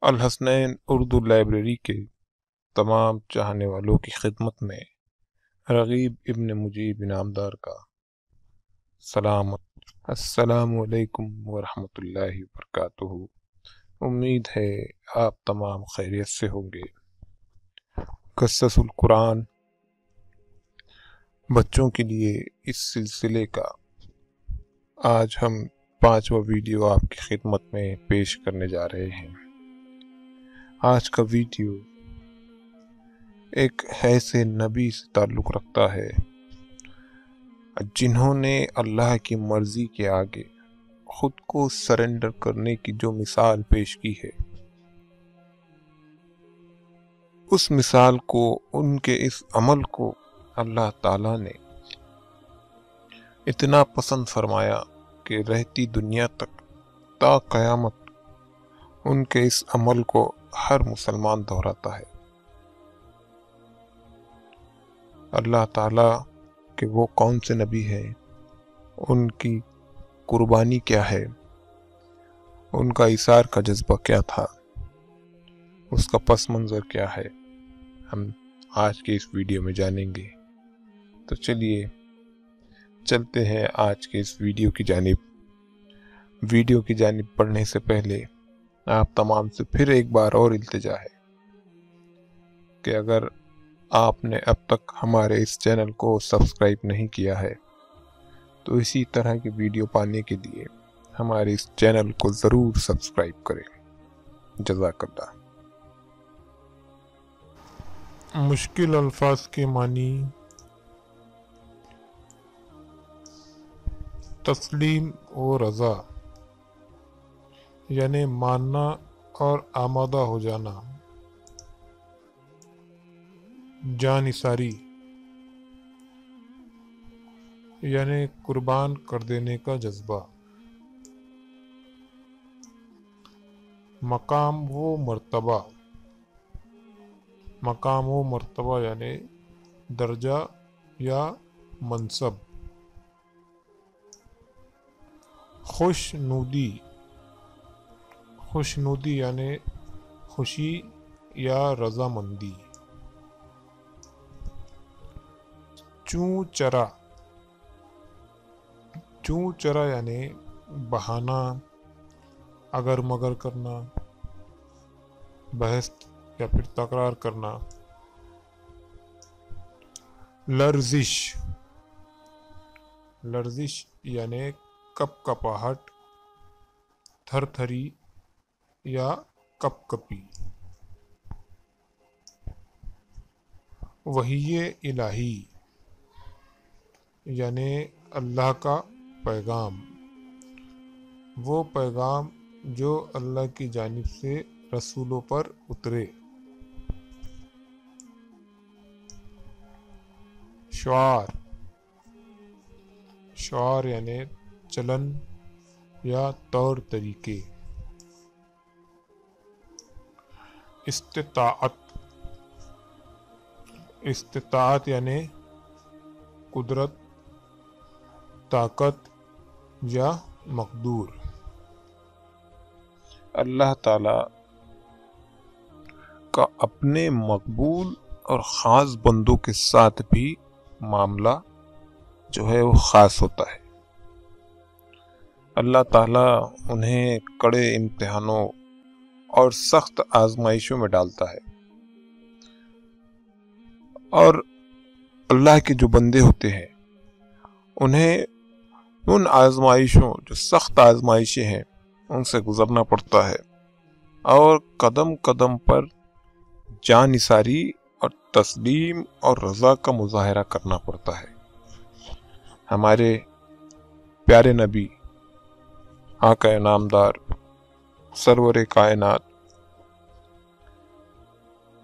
Alhasnain Urdu library کے تمام چاہنے والوں کی خدمت میں رغیب ابن مجیب انعامدار کا سلام۔ السلام علیکم ورحمۃ اللہ وبرکاتہ۔ امید ہے آپ تمام خیریت سے ہوں گے۔ قصص القرآن بچوں کے لیے اس سلسلے کا آج ہم 5واں ویڈیو آپ کی خدمت میں پیش کرنے جا رہے ہیں۔ آج کا ویڈیو ایک ایسے نبی سے تعلق رکھتا ہے جنہوں نے اللہ کی مرضی کے آگے خود کو سرنڈر کرنے کی جو مثال پیش کی ہے، اس مثال کو، ان کے اس عمل کو اللہ تعالیٰ نے اتنا پسند فرمایا کہ رہتی دنیا تک تا قیامت ان کے اس عمل کو ہر مسلمان دہراتا ہے۔ اللہ تعالیٰ کہ وہ کون سے نبی ہیں، ان کی قربانی کیا ہے، ان کا ایثار کا جذبہ کیا تھا، اس کا پس منظر کیا ہے، ہم آج کے اس ویڈیو میں جانیں گے۔ تو چلیے چلتے ہیں آج کے اس ویڈیو کی جانب پڑھنے سے پہلے آپ تمام سے پھر ایک بار اور التجا ہے کہ اگر آپ نے اب تک ہمارے اس چینل کو سبسکرائب نہیں کیا ہے تو اسی طرح کی ویڈیو پانے کے لیے ہمارے اس چینل کو ضرور سبسکرائب کریں۔ جزاک اللہ۔ مشکل الفاظ کے معنی: تسلیم و رضا یعنی ماننا اور آمادہ ہو جانا۔ جانثاری یعنی قربان کر دینے کا جذبہ۔ مقام و مرتبہ یعنی درجہ یا منصب۔ خوشنودی یعنی خوشی یا رضامندی۔ چوں چرا یعنی بہانا، اگر مگر کرنا، بحث یا پھر تکرار کرنا۔ لرزش یعنی کپ کپاہٹ، تھر تھری یا کپ کپی۔ وحی الہی یعنی اللہ کا پیغام، وہ پیغام جو اللہ کی جانب سے رسولوں پر اترے۔ شعار یعنی چلن یا طور طریقے۔ استطاعت یعنی قدرت، طاقت یا مقدور۔ اللہ تعالیٰ کا اپنے مقبول اور خاص بندوں کے ساتھ بھی معاملہ جو ہے وہ خاص ہوتا ہے۔ اللہ تعالیٰ انہیں کڑے امتحانوں اور سخت آزمائشوں میں ڈالتا ہے، اور اللہ کے جو بندے ہوتے ہیں انہیں ان آزمائشوں، جو سخت آزمائشیں ہیں، ان سے گزرنا پڑتا ہے، اور قدم قدم پر جان نثاری اور تسلیم اور رضا کا مظاہرہ کرنا پڑتا ہے۔ ہمارے پیارے نبی آقا انعامدار سرور کائنات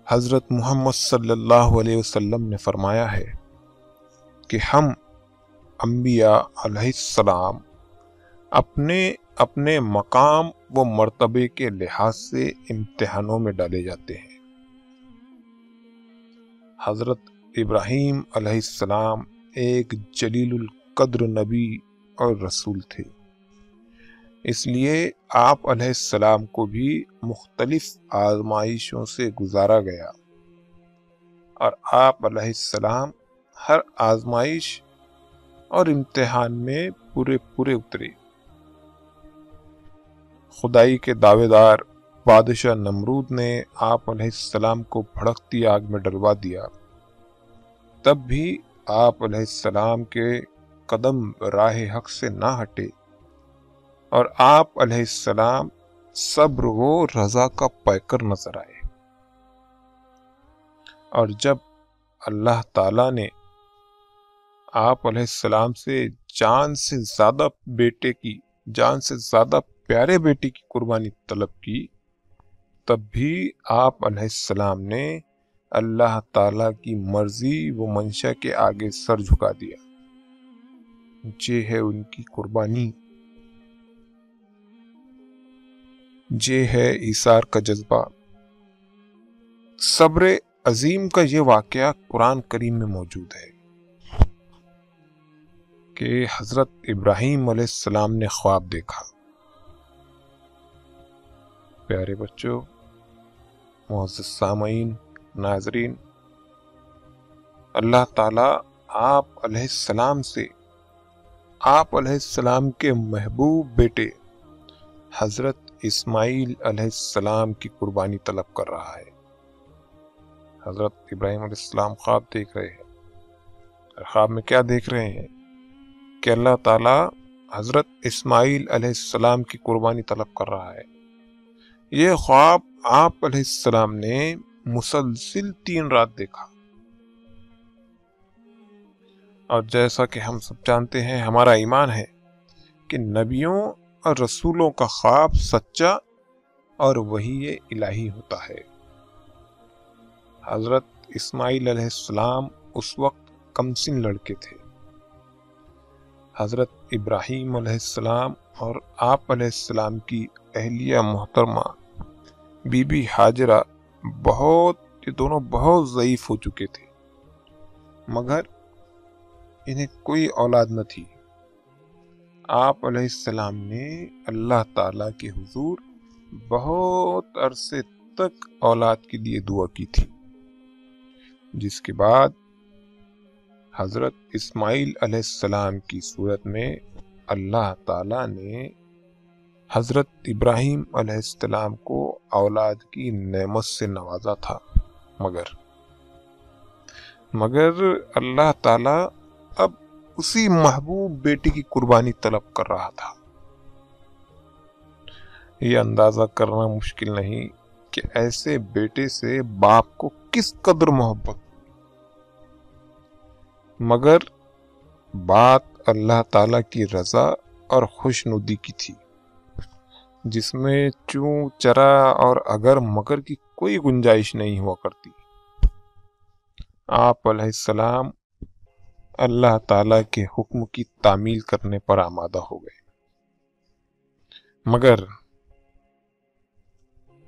حضرت محمد صلی اللہ علیہ وسلم نے فرمایا ہے کہ ہم انبیاء علیہ السلام اپنے مقام و مرتبے کے لحاظ سے امتحانوں میں ڈالے جاتے ہیں۔ حضرت ابراہیم علیہ السلام ایک جلیل القدر نبی اور رسول تھے۔ اس لیے آپ علیہ السلام کو بھی مختلف آزمائشوں سے گزارا گیا، اور آپ علیہ السلام ہر آزمائش اور امتحان میں پورے اترے۔ خدائی کے دعوے دار بادشاہ نمرود نے آپ علیہ السلام کو بھڑکتی آگ میں ڈلوا دیا، تب بھی آپ علیہ السلام کے قدم راہ حق سے نہ ہٹے، اور آپ علیہ السلام صبر و رضا کا پیکر نظر آئے۔ اور جب اللہ تعالی نے آپ علیہ السلام سے جان سے زیادہ پیارے بیٹے کی قربانی طلب کی، تب بھی آپ علیہ السلام نے اللہ تعالی کی مرضی و منشا کے آگے سر جھکا دیا۔ یہ ہے ان کی قربانی، یہ ہے ایثار کا جذبہ۔ صبر عظیم کا یہ واقعہ قرآن کریم میں موجود ہے کہ حضرت ابراہیم علیہ السلام نے خواب دیکھا۔ پیارے بچوں، معزز سامعین، ناظرین، اللہ تعالیٰ آپ علیہ السلام سے آپ علیہ السلام کے محبوب بیٹے حضرت اسماعیل علیہ السلام کی قربانی طلب کر رہا ہے۔ حضرت ابراہیم علیہ السلام خواب دیکھ رہے ہیں، اور خواب میں کیا دیکھ رہے ہیں کہ اللہ تعالیٰ حضرت اسماعیل علیہ السلام کی قربانی طلب کر رہا ہے۔ یہ خواب آپ علیہ السلام نے مسلسل 3 رات دیکھا، اور جیسا کہ ہم سب جانتے ہیں، ہمارا ایمان ہے کہ نبیوں اور رسولوں کا خواب سچا اور وحی الہی ہوتا ہے۔ حضرت اسماعیل علیہ السلام اس وقت کمسن لڑکے تھے۔ حضرت ابراہیم علیہ السلام اور آپ علیہ السلام کی اہلیہ محترمہ بی بی ہاجرہ یہ دونوں بہت ضعیف ہو چکے تھے، مگر انہیں کوئی اولاد نہ تھی۔ آپ علیہ السلام نے اللہ تعالیٰ کے حضور بہت عرصے تک اولاد کے لیے دعا کی تھی، جس کے بعد حضرت اسماعیل علیہ السلام کی صورت میں اللہ تعالیٰ نے حضرت ابراہیم علیہ السلام کو اولاد کی نعمت سے نوازا تھا، مگر اللہ تعالیٰ اب اسی محبوب بیٹے کی قربانی طلب کر رہا تھا۔ یہ اندازہ کرنا مشکل نہیں کہ ایسے بیٹے سے باپ کو کس قدر محبت، مگر بات اللہ تعالیٰ کی رضا اور خوشنودی کی تھی، جس میں چوں چرا اور اگر مگر کی کوئی گنجائش نہیں ہوا کرتی۔ آپ علیہ السلام اللہ تعالیٰ کے حکم کی تعمیل کرنے پر آمادہ ہو گئے،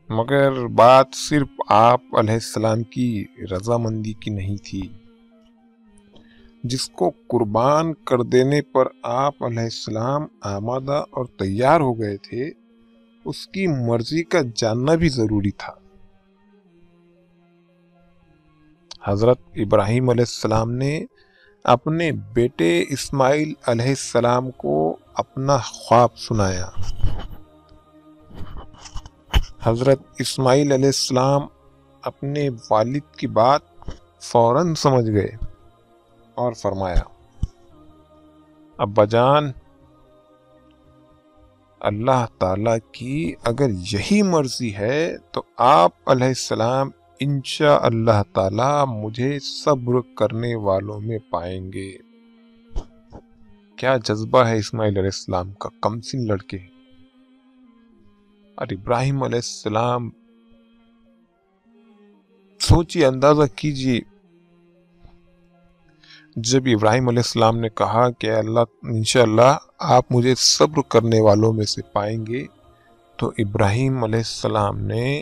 مگر بات صرف آپ علیہ السلام کی رضامندی کی نہیں تھی۔ جس کو قربان کر دینے پر آپ علیہ السلام آمادہ اور تیار ہو گئے تھے، اس کی مرضی کا جاننا بھی ضروری تھا۔ حضرت ابراہیم علیہ السلام نے اپنے بیٹے اسماعیل علیہ السلام کو اپنا خواب سنایا۔ حضرت اسماعیل علیہ السلام اپنے والد کی بات فوراً سمجھ گئے اور فرمایا، ابا جان، اللہ تعالیٰ کی اگر یہی مرضی ہے تو آپ علیہ السلام انشاءاللہ تعالیٰ مجھے صبر کرنے والوں میں پائیں گے۔ کیا جذبہ ہے اسماعیل علیہ السلام کا، کمسن لڑکے، اور ابراہیم علیہ السلام، سوچیے، اندازہ کیجیے، جب ابراہیم علیہ السلام نے کہا کہ اللہ انشاءاللہ آپ مجھے صبر کرنے والوں میں سے پائیں گے، تو ابراہیم علیہ السلام نے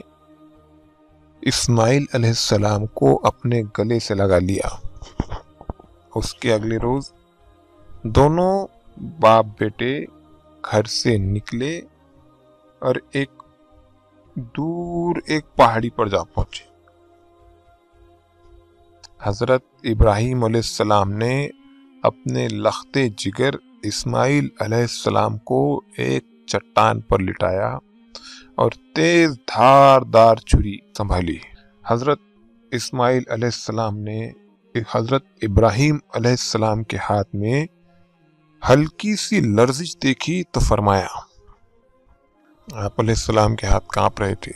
اسماعیل علیہ السلام کو اپنے گلے سے لگا لیا۔ اس کے اگلے روز دونوں باپ بیٹے گھر سے نکلے اور ایک دور ایک پہاڑی پر جا پہنچے۔ حضرت ابراہیم علیہ السلام نے اپنے لختے جگر اسماعیل علیہ السلام کو ایک چٹان پر لٹایا اور تیز دھار دار چھری سنبھالی۔ حضرت اسماعیل علیہ السلام نے حضرت ابراہیم علیہ السلام کے ہاتھ میں ہلکی سی لرزش دیکھی تو فرمایا، آپ علیہ السلام کے ہاتھ کانپ رہے تھے۔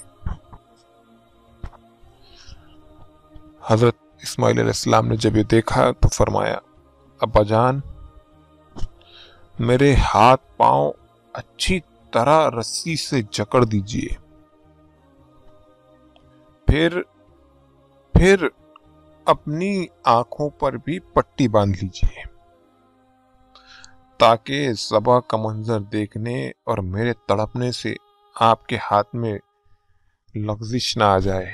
حضرت اسماعیل علیہ السلام نے جب یہ دیکھا تو فرمایا، ابا جان، میرے ہاتھ پاؤں اچھی طرح رسی سے جکڑ دیجئے، پھر اپنی آنکھوں پر بھی پٹی باندھ لیجئے تاکہ ذبح کا منظر دیکھنے اور میرے تڑپنے سے آپ کے ہاتھ میں لغزش نہ آ جائے۔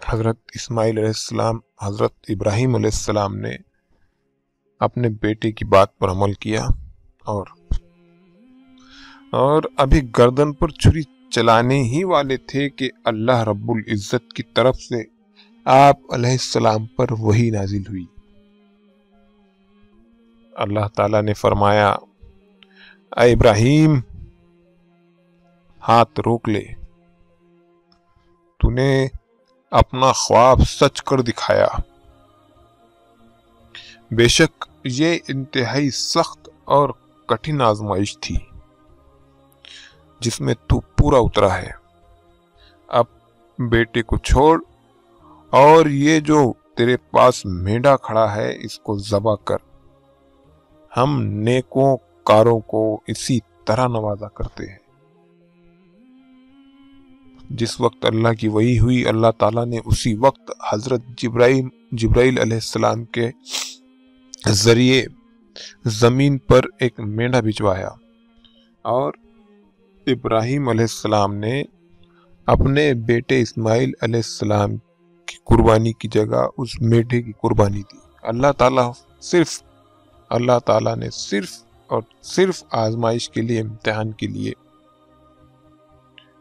حضرت اسماعیل علیہ السلام حضرت ابراہیم علیہ السلام نے اپنے بیٹے کی بات پر عمل کیا اور ابھی گردن پر چھری چلانے ہی والے تھے کہ اللہ رب العزت کی طرف سے آپ علیہ السلام پر وحی نازل ہوئی۔ اللہ تعالیٰ نے فرمایا، اے ابراہیم، ہاتھ روک لے، تو نے اپنا خواب سچ کر دکھایا۔ بے شک یہ انتہائی سخت اور کٹھن آزمائش تھی جس میں تو پورا اترا ہے۔ اب بیٹے کو چھوڑ اور یہ جو تیرے پاس مینڈا کھڑا ہے اس کو ذبح کر۔ ہم نیکوں کاروں کو اسی طرح نوازا کرتے ہیں۔ جس وقت اللہ کی وحی ہوئی، اللہ تعالیٰ نے اسی وقت حضرت جبرائیل علیہ السلام کے ذریعے زمین پر ایک مینڈا بھجوایا اور ابراہیم علیہ السلام نے اپنے بیٹے اسماعیل علیہ السلام کی قربانی کی جگہ اس مینڈے کی قربانی دی۔ اللہ تعالیٰ نے صرف آزمائش کے لیے، امتحان کے لیے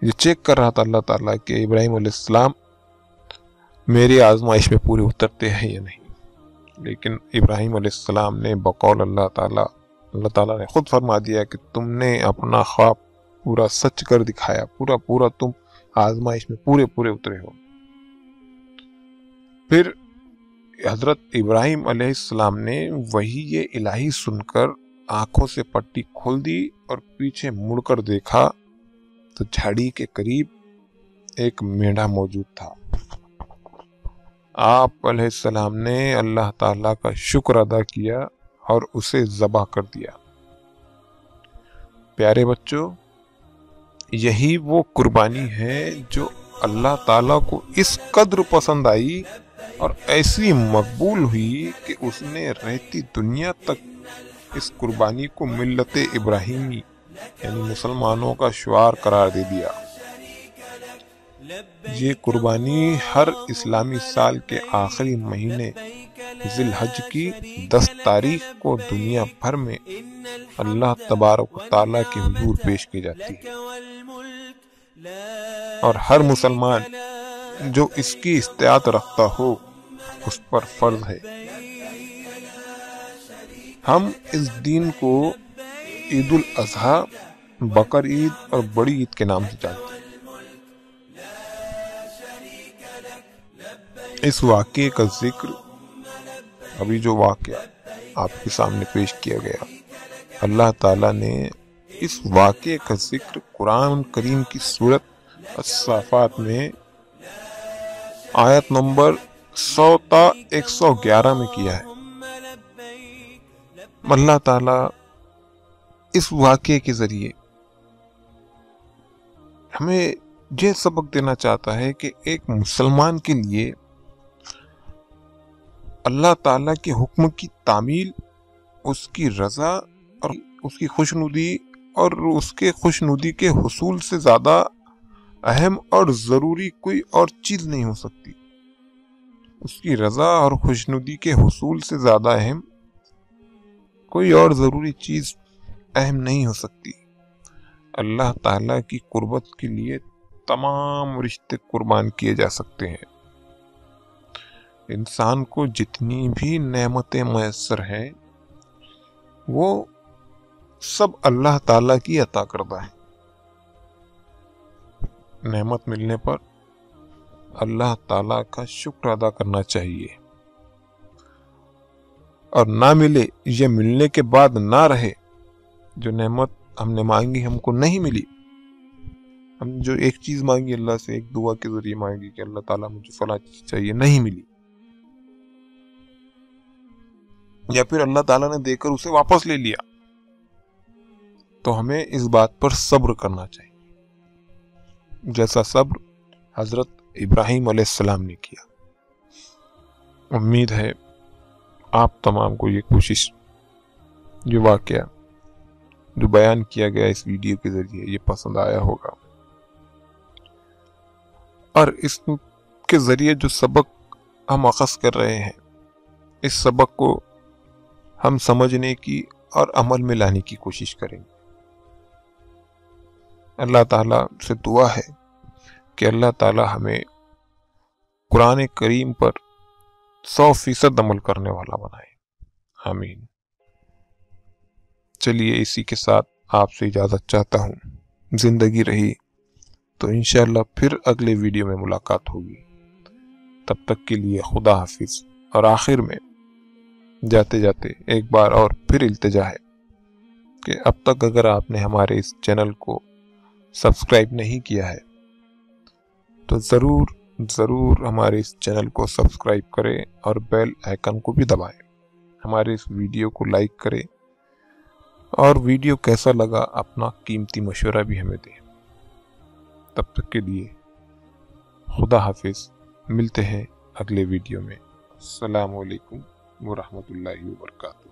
یہ چیک کر رہا تھا اللہ تعالیٰ کہ ابراہیم علیہ السلام میری آزمائش میں پورے اترتے ہیں یا نہیں۔ لیکن ابراہیم علیہ السلام نے بقول اللہ تعالیٰ نے خود فرما دیا کہ تم نے اپنا خواب پورا سچ کر دکھایا، پورا تم آزمائش میں پورے اترے ہو۔ پھر حضرت ابراہیم علیہ السلام نے وحی الہی سن کر آنکھوں سے پٹی کھول دی اور پیچھے مڑ کر دیکھا تو جھاڑی کے قریب ایک مینڈا موجود تھا۔ آپ علیہ السلام نے اللہ تعالیٰ کا شکر ادا کیا اور اسے ذبح کر دیا۔ پیارے بچوں، یہی وہ قربانی ہے جو اللہ تعالیٰ کو اس قدر پسند آئی اور ایسی مقبول ہوئی کہ اس نے رہتی دنیا تک اس قربانی کو ملت ابراہیمی یعنی مسلمانوں کا شعار قرار دے دیا۔ یہ قربانی ہر اسلامی سال کے آخری مہینے ذی الحج کی 10 تاریخ کو دنیا بھر میں اللہ تبارک و تعالیٰ کے حضور پیش کی جاتی ہے، اور ہر مسلمان جو اس کی استطاعت رکھتا ہو اس پر فرض ہے۔ ہم اس دین کو عید الاضحیٰ، بقر عید اور بڑی عید کے نام سے جانتے ہیں۔ اس واقعے کا ذکر، ابھی جو واقعہ آپ کے سامنے پیش کیا گیا، اللہ تعالیٰ نے اس واقعے کا ذکر قرآن کریم کی سورت الصافات میں آیت نمبر 100 تا 111 میں کیا ہے۔ اللہ تعالیٰ اس واقعے کے ذریعے ہمیں یہ سبق دینا چاہتا ہے کہ ایک مسلمان کے لیے اللہ تعالیٰ کے حکم کی تعمیل، اس کی رضا اور اس کی خوشنودی اور اس کے خوشنودی کے حصول سے زیادہ اہم اور ضروری کوئی اور چیز نہیں ہو سکتی۔ اس کی رضا اور خوشنودی کے حصول سے زیادہ اہم کوئی اور ضروری چیز اہم نہیں ہو سکتی۔ اللہ تعالیٰ کی قربت کے لیے تمام رشتے قربان کیے جا سکتے ہیں۔ انسان کو جتنی بھی نعمتیں میسر ہیں وہ سب اللہ تعالیٰ کی عطا کردہ ہے۔ نعمت ملنے پر اللہ تعالیٰ کا شکر ادا کرنا چاہیے، اور نہ ملے یہ ملنے کے بعد نہ رہے، جو نعمت ہم نے مانگی ہم کو نہیں ملی، ہم جو ایک چیز مانگی اللہ سے، ایک دعا کے ذریعے مانگی کہ اللہ تعالیٰ مجھے فلاں چیز چاہیے، نہیں ملی، یا پھر اللہ تعالیٰ نے دے کر اسے واپس لے لیا، تو ہمیں اس بات پر صبر کرنا چاہیے، جیسا صبر حضرت ابراہیم علیہ السلام نے کیا۔ امید ہے آپ تمام کو یہ کوشش، یہ واقعہ جو بیان کیا گیا اس ویڈیو کے ذریعے، یہ پسند آیا ہوگا، اور اس کے ذریعے جو سبق ہم اخذ کر رہے ہیں، اس سبق کو ہم سمجھنے کی اور عمل میں لانے کی کوشش کریں گے۔ اللہ تعالیٰ سے دعا ہے کہ اللہ تعالیٰ ہمیں قرآن کریم پر 100% عمل کرنے والا بنائے، آمین۔ چلیے اسی کے ساتھ آپ سے اجازت چاہتا ہوں، زندگی رہی تو انشاءاللہ پھر اگلے ویڈیو میں ملاقات ہوگی، تب تک کے لیے خدا حافظ۔ اور آخر میں جاتے جاتے ایک بار اور پھر التجا ہے کہ اب تک اگر آپ نے ہمارے اس چینل کو سبسکرائب نہیں کیا ہے تو ضرور ہمارے اس چینل کو سبسکرائب کریں اور بیل آئیکن کو بھی دبائیں، ہمارے اس ویڈیو کو لائک کریں، اور ویڈیو کیسا لگا اپنا قیمتی مشورہ بھی ہمیں دیں۔ تب تک کے لیے خدا حافظ، ملتے ہیں اگلے ویڈیو میں۔ السلام علیکم ورحمۃ اللہ وبرکاتہ۔